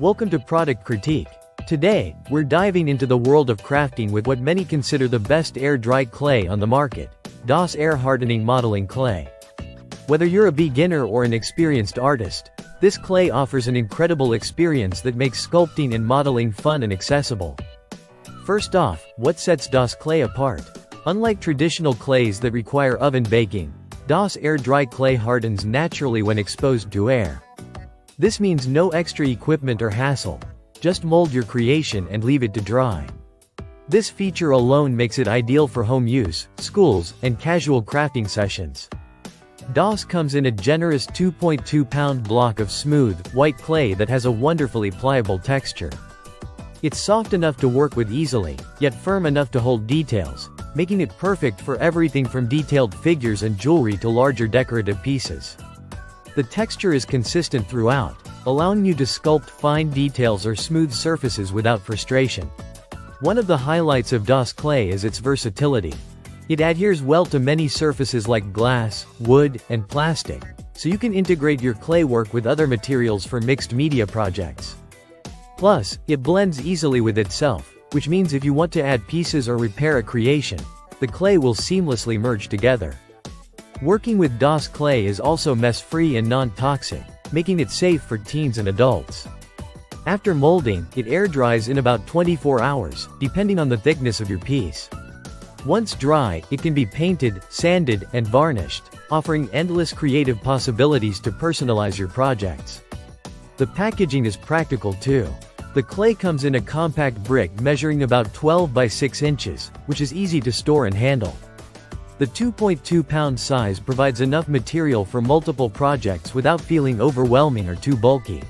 Welcome to Product Critique. Today, we're diving into the world of crafting with what many consider the best air-dry clay on the market, DOS Air-Hardening Modeling Clay. Whether you're a beginner or an experienced artist, this clay offers an incredible experience that makes sculpting and modeling fun and accessible. First off, what sets DOS clay apart? Unlike traditional clays that require oven baking, DOS air-dry clay hardens naturally when exposed to air. This means no extra equipment or hassle. Just mold your creation and leave it to dry. This feature alone makes it ideal for home use, schools, and casual crafting sessions. DOS comes in a generous 2.2-pound block of smooth, white clay that has a wonderfully pliable texture. It's soft enough to work with easily, yet firm enough to hold details, making it perfect for everything from detailed figures and jewelry to larger decorative pieces. The texture is consistent throughout, allowing you to sculpt fine details or smooth surfaces without frustration. One of the highlights of DOS clay is its versatility. It adheres well to many surfaces like glass, wood, and plastic, so you can integrate your clay work with other materials for mixed media projects. Plus, it blends easily with itself, which means if you want to add pieces or repair a creation, the clay will seamlessly merge together. Working with DOS clay is also mess-free and non-toxic, making it safe for teens and adults. After molding, it air dries in about 24 hours, depending on the thickness of your piece. Once dry, it can be painted, sanded, and varnished, offering endless creative possibilities to personalize your projects. The packaging is practical too. The clay comes in a compact brick measuring about 12 by 6 inches, which is easy to store and handle. The 2.2-pound size provides enough material for multiple projects without feeling overwhelming or too bulky.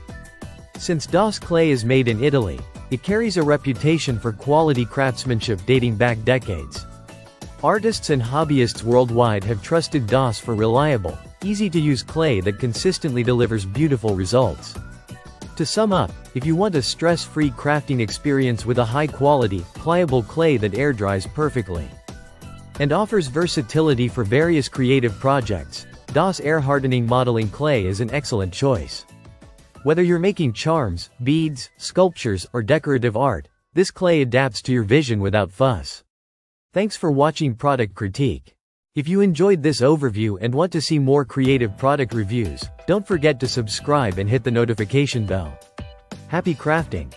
Since DOS clay is made in Italy, it carries a reputation for quality craftsmanship dating back decades. Artists and hobbyists worldwide have trusted DOS for reliable, easy-to-use clay that consistently delivers beautiful results. To sum up, if you want a stress-free crafting experience with a high-quality, pliable clay that air dries perfectly and offers versatility for various creative projects, DOS Air-Hardening Modeling Clay is an excellent choice. Whether you're making charms, beads, sculptures, or decorative art, this clay adapts to your vision without fuss. Thanks for watching Product Critique. If you enjoyed this overview and want to see more creative product reviews, don't forget to subscribe and hit the notification bell. Happy crafting!